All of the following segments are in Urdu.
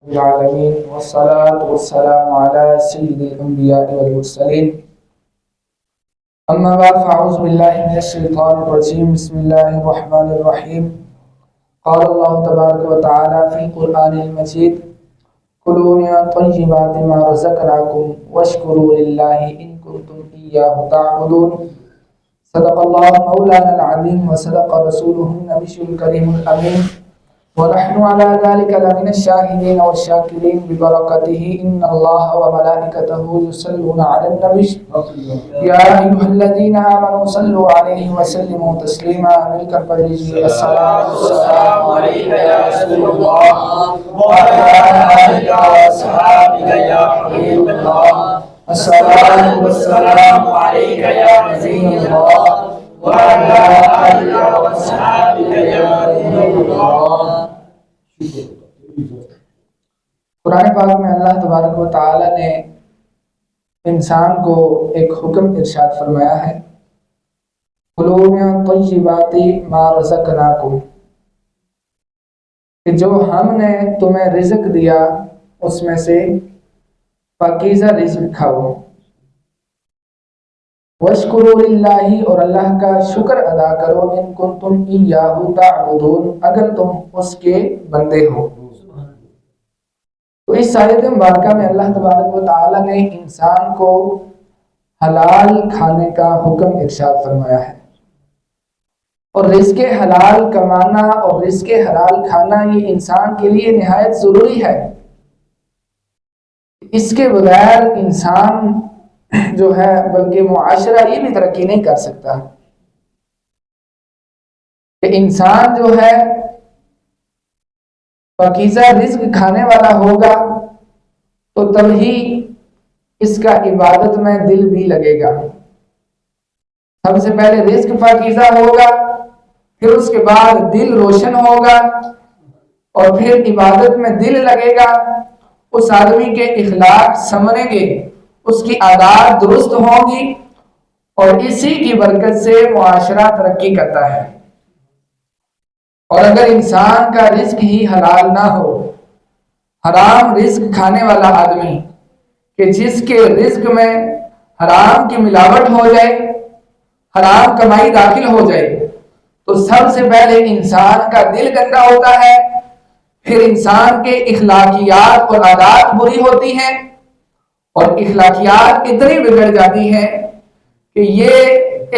العالمين والصلاة والسلام على سيد الأنبياء والمرسلين أما بعد فأعوذ بالله من الشيطان الرجيم بسم الله الرحمن الرحيم قال الله تبارك وتعالى في القرآن المجيد كلوا من طيبات ما رزقناكم واشكروا لله إن كنتم إياه تعبدون صدق الله مولانا العظيم وصدق رسوله النبي الكريم الأمين ونحن على ذلك لمن الشاهدين والشاكرين ببركته إن الله وملائكته يصلون على النبي يا أيها الذين آمنوا صلوا عليه وسلموا تسليما ملك البريج السلام عليك يا رسول الله وعلى آلك وأصحابك يا حبيب الله الصلاة والسلام عليك يا نبي الله وعلى آلك وأصحابك يا رسول الله. قرآن پاک میں اللہ تبارک و تعالی نے انسان کو ایک حکم ارشاد فرمایا ہے کلوا من طیبات ما رزقناکم، کہ جو ہم نے تمہیں رزق دیا اس میں سے پاکیزہ رزق کھاؤ، واشکروا للہ، اور اللہ کا شکر ادا کرو، ان کنتم ایاہ تعبدون، اگر تم اس کے بندے ہو۔ تو اس آیت مبارکہ میں اللہ تبارک و تعالی نے انسان کو حلال کھانے کا حکم ارشاد فرمایا ہے، اور رزق حلال کمانا اور رزق حلال کھانا یہ انسان کے لیے نہایت ضروری ہے۔ اس کے بغیر انسان جو ہے بلکہ معاشرہ یہ بھی ترقی نہیں کر سکتا کہ انسان جو ہے پاکیزہ رزق کھانے والا ہوگا تو تبھی اس کا عبادت میں دل بھی لگے گا۔ سب سے پہلے رزق پاکیزہ ہوگا، پھر اس کے بعد دل روشن ہوگا، اور پھر عبادت میں دل لگے گا، اس آدمی کے اخلاق سنوریں گے، اس کی عادات درست ہوں گی، اور اسی کی برکت سے معاشرہ ترقی کرتا ہے۔ اور اگر انسان کا رزق ہی حلال نہ ہو، حرام رزق کھانے والا آدمی کہ جس کے رزق میں حرام کی ملاوٹ ہو جائے، حرام کمائی داخل ہو جائے، تو سب سے پہلے انسان کا دل گندا ہوتا ہے، پھر انسان کے اخلاقیات اور عادات بری ہوتی ہیں، اور اخلاقیات اتنی بگڑ جاتی ہیں کہ یہ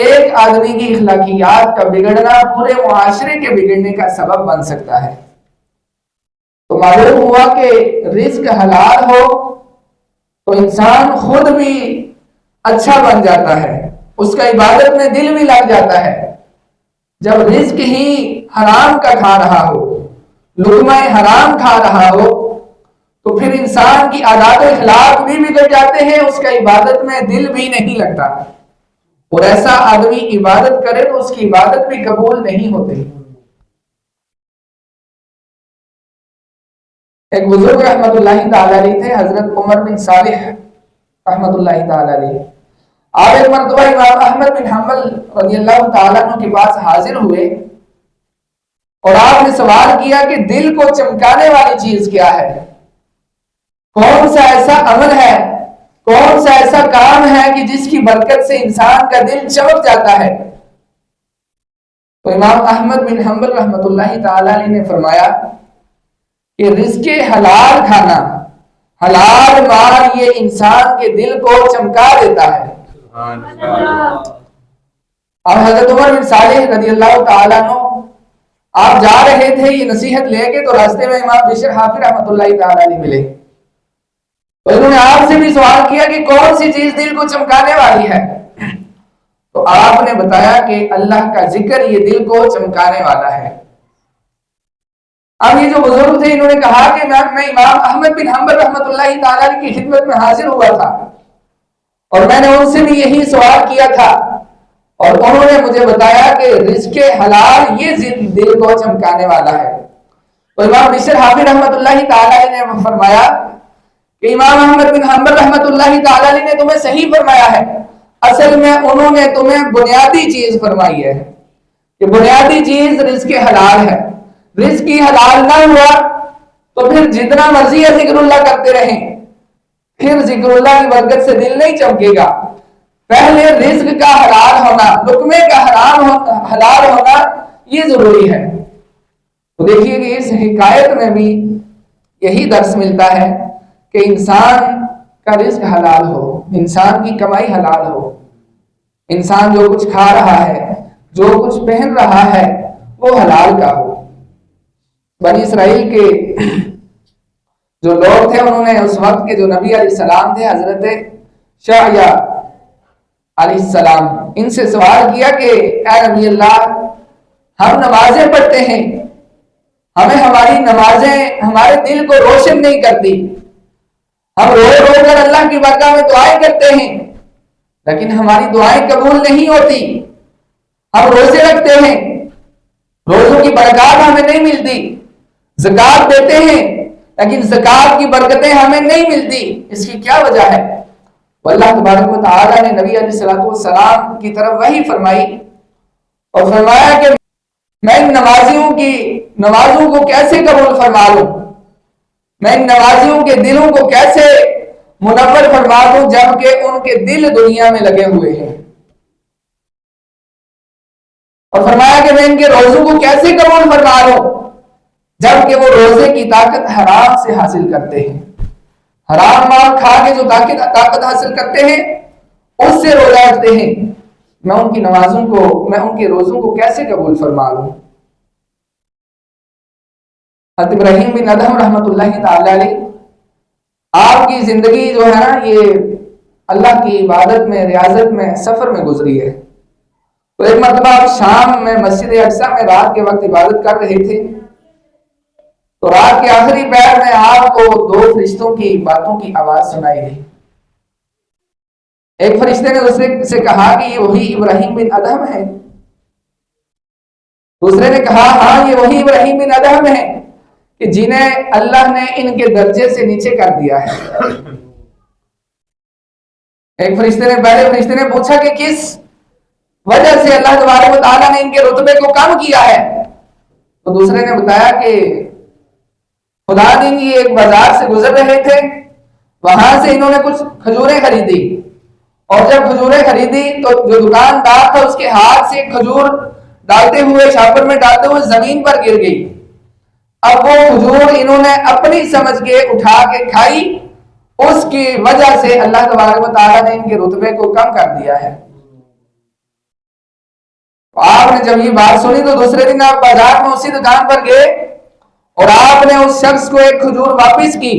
ایک آدمی کی اخلاقیات کا بگڑنا پورے معاشرے کے بگڑنے کا سبب بن سکتا ہے۔ تو معلوم ہوا کہ رزق حلال ہو تو انسان خود بھی اچھا بن جاتا ہے، اس کا عبادت میں دل بھی لگ جاتا ہے۔ جب رزق ہی حرام کا کھا رہا ہو، لقمہ حرام کھا رہا ہو، تو پھر انسان کی عادات و اخلاق بھی بگڑ جاتے ہیں، اس کا عبادت میں دل بھی نہیں لگتا، اور ایسا آدمی عبادت کرے تو اس کی عبادت بھی قبول نہیں ہوتی۔ ایک بزرگ رحمت اللہ تعالی علیہ تھے، حضرت عمر بن صالح رحمت اللہ تعالی علیہ۔ آپ ایک مرتبہ امام احمد بن حنبل رضی اللہ تعالیٰ عنہ کے پاس حاضر ہوئے، اور آپ نے سوال کیا کہ دل کو چمکانے والی چیز کیا ہے؟ کون سا ایسا عمل ہے، کون سا ایسا کام ہے کہ جس کی برکت سے انسان کا دل چمک جاتا ہے؟ تو امام احمد بن حنبل رحمت اللہ تعالی علیہ نے فرمایا کہ رزق حلال کھانا، حلال مال، یہ انسان کے دل کو چمکا دیتا ہے۔ اور حضرت عمر بن صالح رضی اللہ تعالیٰ عنہ آپ جا رہے تھے یہ نصیحت لے کے، تو راستے میں امام بشر حافظ رحمت اللہ تعالی علیہ ملے، تو انہوں نے آپ سے بھی سوال کیا کہ کون سی چیز دل کو چمکانے والی ہے؟ تو آپ نے بتایا کہ اللہ کا ذکر یہ دل کو چمکانے والا ہے۔ اب یہ جو بزرگ تھے انہوں نے کہا کہ میں امام احمد بن حنبل رحمت اللہ تعالی علیہ کی خدمت میں حاضر ہوا تھا، اور میں نے ان سے بھی یہی سوال کیا تھا، اور انہوں نے مجھے بتایا کہ رزق حلال یہ دل کو چمکانے والا ہے۔ تو امام بشر حافظ رحمت اللہ تعالی علیہ نے فرمایا کہ امام احمد بن حنبل رحمت اللہ تعالی علیہ نے تمہیں صحیح فرمایا ہے، اصل میں انہوں نے تمہیں بنیادی چیز فرمائی ہے کہ بنیادی چیز رزق حلال ہے۔ رزق حلال نہ ہوا تو پھر جتنا مرضی ہے ذکر اللہ کرتے رہیں، پھر ذکر اللہ کی برکت سے دل نہیں چمکے گا۔ پہلے رزق کا حلال ہونا، لقمے کا حلال ہونا یہ ضروری ہے۔ تو دیکھیے کہ اس حکایت میں بھی یہی درس ملتا ہے کہ انسان کا رزق حلال ہو، انسان کی کمائی حلال ہو، انسان جو کچھ کھا رہا ہے، جو کچھ پہن رہا ہے وہ حلال کا ہو۔ بنی اسرائیل کے جو لوگ تھے انہوں نے اس وقت کے جو نبی علیہ السلام تھے حضرت شعیہ علیہ السلام، ان سے سوال کیا کہ اے نبی اللہ، ہم نمازیں پڑھتے ہیں، ہمیں ہماری نمازیں ہمارے دل کو روشن نہیں کرتی، ہم رو رو کر اللہ کی بارگاہ میں دعائیں کرتے ہیں لیکن ہماری دعائیں قبول نہیں ہوتی، ہم روزے رکھتے ہیں، روزوں کی برکات ہمیں نہیں ملتی، زکات دیتے ہیں لیکن زکات کی برکتیں ہمیں نہیں ملتی، اس کی کیا وجہ ہے؟ اللہ تبارک و تعالی نے نبی علیہ السلام کی طرف وحی فرمائی اور فرمایا کہ میں ان نمازوں کو کیسے قبول فرما لوں، میں ان نمازیوں کے دلوں کو کیسے منور فرما دوں جبکہ ان کے دل دنیا میں لگے ہوئے ہیں، اور فرمایا کہ میں ان کے روزوں کو کیسے قبول فرما لوں جبکہ وہ روزے کی طاقت حرام سے حاصل کرتے ہیں، حرام مال کھا کے جو طاقت حاصل کرتے ہیں اس سے روزہ رکھتے ہیں، میں ان کی نمازوں کو، میں ان کے روزوں کو کیسے قبول فرما لوں۔ حضرت ابراہیم بن ادہم رحمۃ اللہ تعالی علیہ، آپ کی زندگی جو ہے نا یہ اللہ کی عبادت میں، ریاضت میں، سفر میں گزری ہے۔ تو ایک مرتبہ آپ شام میں مسجد اقصی میں رات کے وقت عبادت کر رہے تھے، تو رات کے آخری پہر میں آپ کو دو فرشتوں کی باتوں کی آواز سنائی دی۔ ایک فرشتے نے دوسرے سے کہا کہ یہ وہی ابراہیم بن ادہم ہے، دوسرے نے کہا ہاں یہ وہی ابراہیم بن ادہم ہے کہ جنہیں اللہ نے ان کے درجے سے نیچے کر دیا ہے۔ ایک پہلے فرشتے نے پوچھا کہ کس وجہ سے اللہ تبارک و تعالیٰ نے ان کے رتبے کو کم کیا ہے، تو دوسرے نے بتایا کہ خدا دن یہ ایک بازار سے گزر رہے تھے، وہاں سے انہوں نے کچھ کھجوریں خریدی، اور جب کھجوریں خریدی تو جو دکاندار تھا اس کے ہاتھ سے کھجور ڈالتے ہوئے، شاپر میں ڈالتے ہوئے زمین پر گر گئی۔ اب وہ کھجور انہوں نے اپنی سمجھ کے اٹھا کے کھائی، اس کی وجہ سے اللہ تبارک و تعالیٰ نے ان کے رتبے کو کم کر دیا ہے۔ آپ نے جب یہ بات سنی تو دوسرے دن آپ بازار میں اسی دکان پر گئے اور آپ نے اس شخص کو ایک کھجور واپس کی۔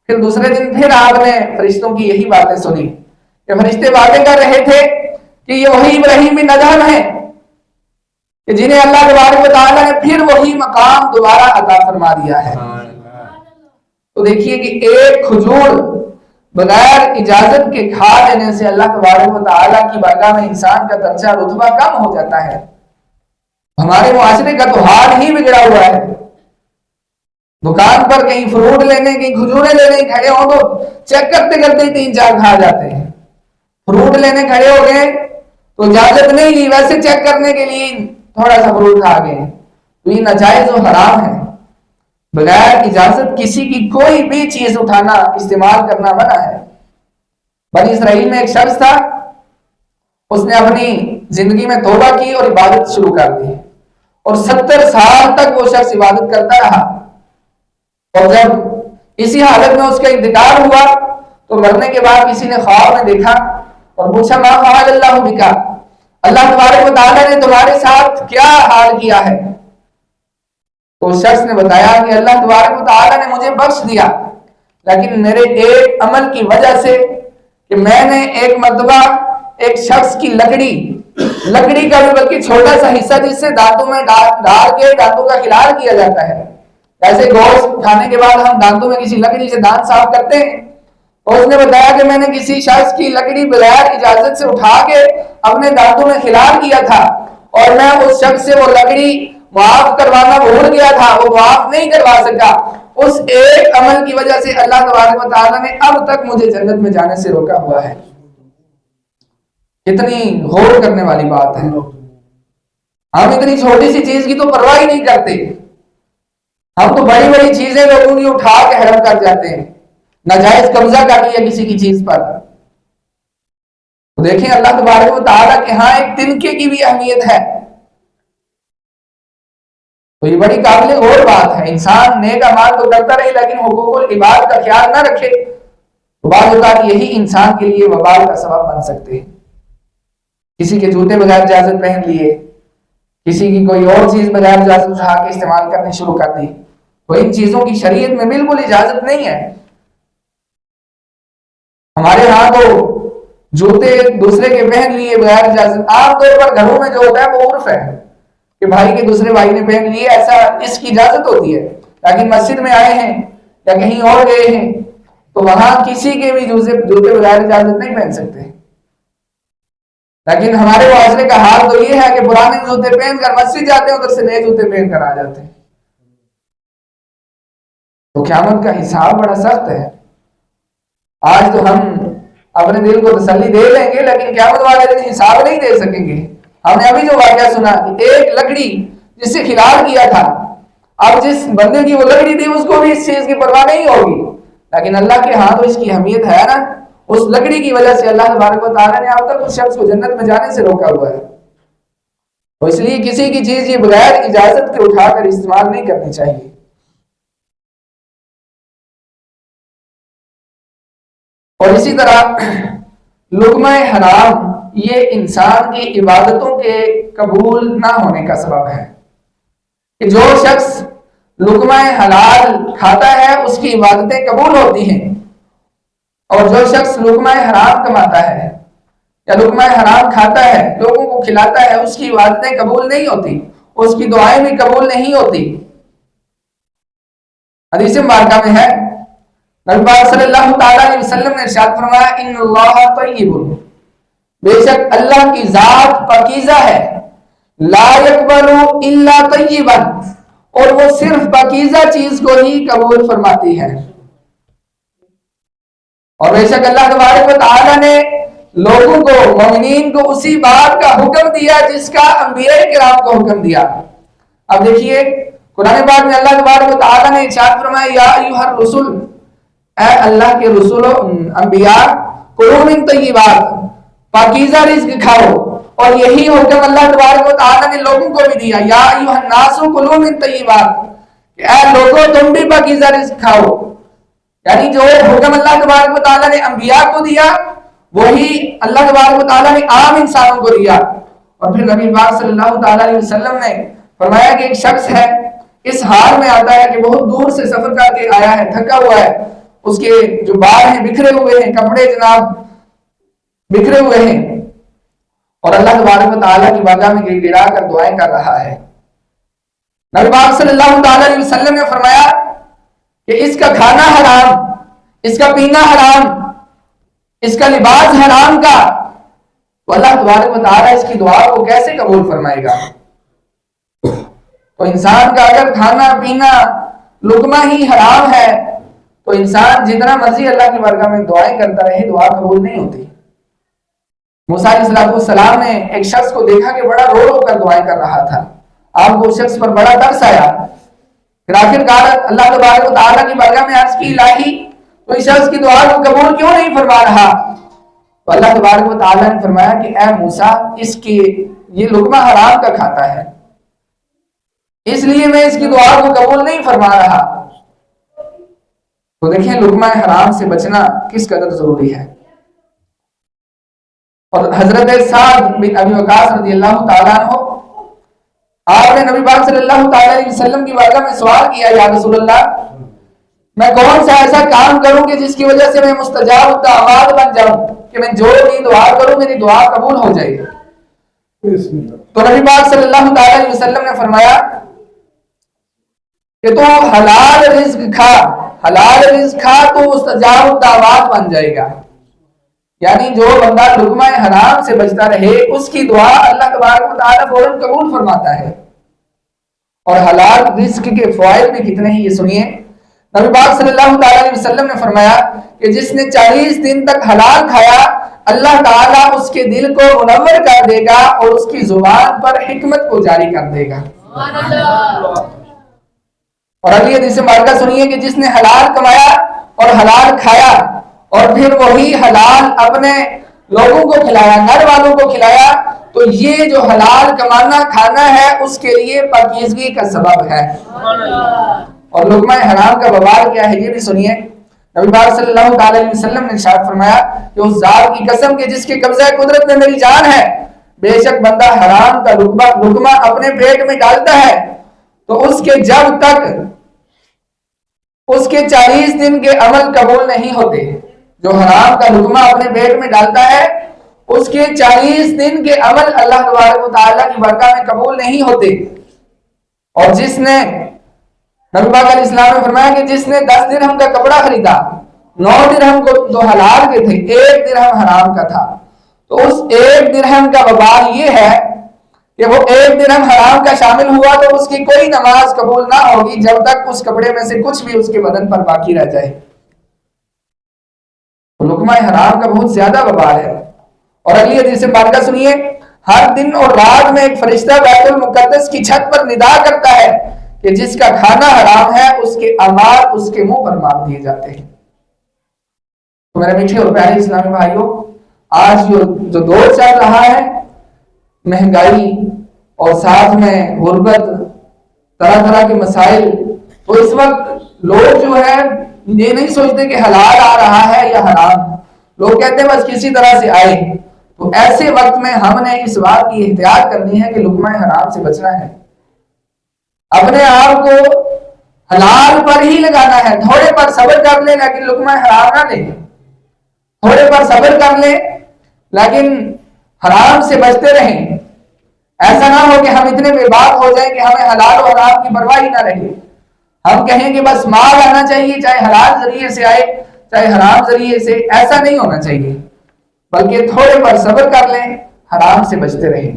پھر دوسرے دن پھر آپ نے فرشتوں کی یہی باتیں سنی کہ فرشتے باتیں کر رہے تھے کہ یہ وہی ابراہیم بن ادہم ہے کہ جنہیں اللہ تبارک و تعالیٰ نے پھر وہی مقام دوبارہ عطا فرما دیا ہے۔ تو دیکھیے کہ ایک کھجور بغیر اجازت کے کھا لینے سے اللہ تبارک و تعالیٰ کی بارگاہ میں انسان کا درجہ رتبہ کم ہو جاتا ہے۔ ہمارے معاشرے کا تو حال ہی بگڑا ہوا ہے، دکان پر کہیں فروٹ لینے، کہیں کھجوریں لینے کھڑے ہوں تو چیک کرتے کرتے 3-4 کھا جاتے ہیں، فروٹ لینے کھڑے ہو گئے تو اجازت نہیں لی، ویسے چیک کرنے کے لیے تھوڑا سا فروٹ کھا گئے، تو یہ ناجائز و حرام ہے۔ بغیر اجازت کسی کی کوئی بھی چیز اٹھانا، استعمال کرنا منع ہے۔ بنی اسرائیل میں ایک شخص تھا، اس نے اپنی زندگی میں توبہ کی اور عبادت شروع کر دی، اور 70 سال تک وہ شخص عبادت کرتا رہا، اور جب اسی حالت میں اس کا انتقال ہوا تو مرنے کے بعد کسی نے خواب میں دیکھا اور پوچھا ما فعل اللہ بکا، اللہ تبارک و تعالیٰ نے تمہارے ساتھ کیا حال کیا ہے؟ تو اس شخص نے بتایا کہ اللہ تبارک و تعالیٰ نے مجھے بخش دیا، لیکن میرے ایک عمل کی وجہ سے کہ میں نے ایک مرتبہ ایک شخص کی لکڑی کا بھی بلکہ چھوٹا سا حصہ جس سے دانتوں میں ڈال کے دانتوں کا خلال کیا جاتا ہے، ایسے گوشت کھانے کے بعد ہم دانتوں میں کسی لکڑی سے دانت صاف کرتے ہیں، اور اس نے بتایا کہ میں نے کسی شخص کی لکڑی بغیر اجازت سے اٹھا کے اپنے دانتوں میں خلال کیا تھا، اور میں اس شخص سے وہ لکڑی معاف کروانا بھول گیا تھا، وہ معاف نہیں کروا سکا، اس ایک عمل کی وجہ سے اللہ تبارک و تعالیٰ نے اب تک مجھے جنت میں جانے سے روکا ہوا ہے۔ کتنی غور کرنے والی بات ہے، ہم اتنی چھوٹی سی چیز کی تو پرواہ ہی نہیں کرتے، ہم تو بڑی بڑی چیزیں لوگوں کی اٹھا کے حرم کر جاتے ہیں، ناجائز قبضہ کر لیا کسی کی چیز پر. تو دیکھیں اللہ تبارک و تعالیٰ کے ہاں ایک تنکے کی بھی اہمیت ہے. تو یہ بڑی قابل غور بات ہے. انسان نیک اعمال تو کرتا رہے لیکن حقوق العباد کا خیال نہ رکھے تو بعض اوقات یہی انسان کے لیے وبال کا سبب بن سکتے ہیں. کسی کے جوتے بغیر اجازت پہن لیے، کسی کی کوئی اور چیز بغیر اجازت اٹھا کے استعمال کرنے شروع کر دی. تو ان چیزوں کی شریعت میں بالکل اجازت نہیں ہے. ہمارے ہاں تو جوتے دوسرے کے پہن لیے بغیر اجازت، عام طور پر گھروں میں جو ہوتا ہے وہ عرف ہے کہ بھائی کے دوسرے بھائی نے پہن لیے، ایسا اس کی اجازت ہوتی ہے. لیکن مسجد میں آئے ہیں یا کہیں اور گئے ہیں تو وہاں کسی کے بھی جوتے بغیر اجازت نہیں پہن سکتے. لیکن ہمارے معاشرے کا حال تو یہ ہے کہ پرانے جوتے پہن کر مسجد جاتے ہیں، ادھر سے نئے جوتے پہن کر آ جاتے ہیں. تو قیامت کا حساب بڑا سخت ہے. آج تو ہم اپنے دل کو تسلی دے لیں گے لیکن قیامت والے دن حساب نہیں دے سکیں گے. ہم نے ابھی جو واقعہ سنا کہ ایک لکڑی جس سے کھلواڑ کیا تھا، اب جس بندے کی وہ لکڑی تھی اس کو بھی اس چیز کی پرواہ نہیں ہوگی، لیکن اللہ کے ہاں تو اس کی اہمیت ہے نا. اس لکڑی کی وجہ سے اللہ تبارک و تعالیٰ نے اب تک اس شخص کو جنت میں جانے سے روکا ہوا ہے. تو اس لیے کسی کی چیز یہ بغیر اجازت کے اٹھا کر استعمال نہیں کرنی چاہیے. اور اسی طرح لقمہ حرام یہ انسان کی عبادتوں کے قبول نہ ہونے کا سبب ہے کہ جو شخص لقمہ حلال کھاتا ہے اس کی عبادتیں قبول ہوتی ہیں، اور جو شخص لقمہ حرام کماتا ہے یا لقمہ حرام کھاتا ہے، لوگوں کو کھلاتا ہے، اس کی عبادتیں قبول نہیں ہوتی، اس کی دعائیں بھی قبول نہیں ہوتی. حدیث مبارکہ میں ہے نبی پاک صلی اللہ تعالیٰ علیہ وسلم نے ارشاد فرمایا ان اللہ طیب، بے شک اللہ کی ذات پاکیزہ ہے، لا یقبل الا طیبا، اور وہ صرف پاکیزہ چیز کو ہی قبول فرماتی ہے. اور بے شک اللہ تبارک و تعالیٰ نے لوگوں کو، مومنین کو اسی بات کا حکم دیا جس کا انبیاء کرام کو حکم دیا. اب دیکھیے قرآن پاک میں اللہ تبارک و تعالیٰ نے ارشاد فرمایا یا ایھا الرسل، اے اللہ کے رسول و انبیاء، کلوا من طیبات، پاکیزہ رزق کھاؤ. اور یہی حکم اللہ تبارک و تعالیٰ نے لوگوں کو بھی دیا یا ایھا الناس کلوا من طیبات، کہ اے لوگوں تم بھی پاکیزہ رزق کھاؤ. یعنی جو حکم اللہ تبارک و تعالیٰ نے انبیاء کو دیا وہی اللہ تبارک و تعالیٰ نے عام انسانوں کو دیا. اور پھر نبی پاک صلی اللہ تعالیٰ علیہ وسلم نے فرمایا کہ ایک شخص ہے اس حال میں آتا ہے کہ بہت دور سے سفر کر کے آیا ہے، تھکا ہوا ہے، اس کے جو بال ہیں بکھرے ہوئے ہیں، کپڑے جناب بکھرے ہوئے ہیں، اور اللہ تبارک و تعالیٰ کی بارگاہ میں گر گڑا کر دعائیں کر رہا ہے. نبی پاک صلی اللہ تعالیٰ علیہ وسلم نے فرمایا کہ اس کا کھانا حرام، اس کا پینا حرام، اس کا لباس حرام کا، تو اللہ تبارک و تعالیٰ اس کی دعا کو کیسے قبول فرمائے گا؟ تو انسان کا اگر کھانا پینا لقمہ ہی حرام ہے تو انسان جتنا مرضی اللہ کی بارگاہ میں دعائیں کرتا رہے دعا قبول نہیں ہوتی. موسیٰ علیہ السلام نے ایک شخص کو دیکھا کہ بڑا رو رو کر دعائیں کر رہا تھا. آپ کو اس شخص پر بڑا ترس آیا، پھر آخر کار اللہ تبارک و تعالیٰ کی بارگاہ میں عرض کی الہی تو اس شخص کی دعا کو قبول کیوں نہیں فرما رہا؟ تو اللہ تبارک و تعالیٰ نے فرمایا کہ اے موسیٰ اس کی یہ لقمہ حرام کا کھاتا ہے، اس لیے میں اس کی دعا کو قبول نہیں فرما رہا. تو دیکھیں لقمہ حرام سے بچنا کس قدر ضروری ہے. اور حضرت سعد بن ابی وقاص رضی اللہ تعالیٰ عنہ، آپ نے نبی پاک صلی اللہ تعالیٰ علیہ وسلم کی بارگاہ میں سوال کیا یا رسول اللہ میں کون سا ایسا کام کروں کہ جس کی وجہ سے میں مستجاب الدعوات بن جاؤں کہ میں جو بھی دعا کروں میری دعا قبول ہو جائے. تو نبی پاک صلی اللہ تعالیٰ علیہ وسلم نے فرمایا کہ تو حلال رزق کھا تو مستجاب الدعوات بن جائے گا. یعنی جو بندہ لقمہ حرام سے بچتا رہے اس کی دعا اللہ تبارک و تعالیٰ فوراً قبول فرماتا ہے. اور حلال رزق کے فوائد بھی کتنے ہیں یہ سنیے. نبی پاک صلی اللہ تعالیٰ علیہ وسلم نے فرمایا کہ جس نے 40 دن تک حلال کھایا اللہ تعالیٰ اس کے دل کو منور کر دے گا اور اس کی زبان پر حکمت کو جاری کر دے گا. اور اگلی حدیث مبارکہ سنیے کہ جس نے حلال کمایا اور حلال کھایا اور پھر وہی حلال اپنے لوگوں کو کھلایا، گھر والوں کو کھلایا، تو یہ جو حلال کمانا کھانا ہے اس کے لیے پاکیزگی کا سبب ہے۔ اور لقمہ حرام کا وبال کیا ہے یہ بھی سنیے۔ نبی پاک صلی اللہ علیہ وسلم نے ارشاد فرمایا کہ اس ذات کی قسم کہ جس کے قبضہ قدرت میں میری جان ہے، بے شک بندہ حرام کا لقمہ اپنے پیٹ میں ڈالتا ہے تو اس کے جب تک اس کے 40 دن کے عمل قبول نہیں ہوتے۔ جو حرام کا لقمہ اپنے پیٹ میں ڈالتا ہے اس کے 40 دن کے عمل اللہ تبارک و تعالیٰ کی بارگاہ میں قبول نہیں ہوتے۔ اور جس نے نبی پاک علیہ السلام نے فرمایا کہ جس نے 10 درہم کا کپڑا خریدا، 9 درہم کو تو حلال کے تھے، 1 درہم حرام کا تھا، تو اس 1 درہم کا وبال یہ ہے کہ وہ 1 درہم حرام کا شامل ہوا تو اس کی کوئی نماز قبول نہ ہوگی جب تک اس کپڑے میں سے کچھ بھی اس کے بدن پر باقی رہ جائے۔ لقمہ حرام کا بہت زیادہ وبال ہے۔ اور اگلی حدیث مبارکہ سنیے، ہر دن اور رات میں ایک فرشتہ بیت المقدس کی چھت پر ندا کرتا ہے کہ جس کا کھانا حرام ہے اس کے اعمال اس کے منہ پر مار دیے جاتے ہیں۔ تو میرے میٹھے اور پیارے اسلامی بھائیوں، آج جو دور چل رہا ہے، مہنگائی اور ساتھ میں غربت، طرح طرح کے مسائل، تو اس وقت لوگ جو ہے یہ نہیں سوچتے کہ حلال آ رہا ہے یا حرام، لوگ کہتے ہیں بس کسی طرح سے آئے۔ تو ایسے وقت میں ہم نے اس بات کی احتیاط کرنی ہے کہ لقمہ حرام سے بچنا ہے، اپنے آپ کو حلال پر ہی لگانا ہے۔ تھوڑے پر صبر کر لیں لیکن لقمہ حرام نہ لیں، تھوڑے پر صبر کر لیں لیکن حرام سے بچتے رہیں۔ ایسا نہ ہو کہ ہم اتنے بے باک ہو جائیں کہ ہمیں حلال و حرام کی پرواہ ہی نہ رہے، ہم کہیں کہ بس مال آنا چاہیے چاہے حلال ذریعے سے آئے چاہے حرام ذریعے سے، ایسا نہیں ہونا چاہیے، بلکہ تھوڑے پر صبر کر لیں، حرام سے بچتے رہیں۔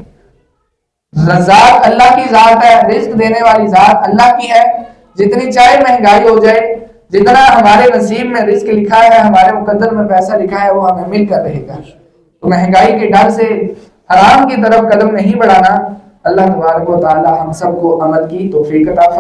رزاق اللہ کی ذات ہے، رزق دینے والی ذات اللہ کی ہے، جتنی چاہے مہنگائی ہو جائے، جتنا ہمارے نصیب میں رزق لکھا ہے، ہمارے مقدر میں پیسہ لکھا ہے، وہ ہمیں مل کر رہے گا۔ تو مہنگائی کے ڈر سے حرام کی طرف قدم نہیں بڑھانا۔ اللہ تبارک و تعالی ہم سب کو عمل کی توفیق عطا فرمائے۔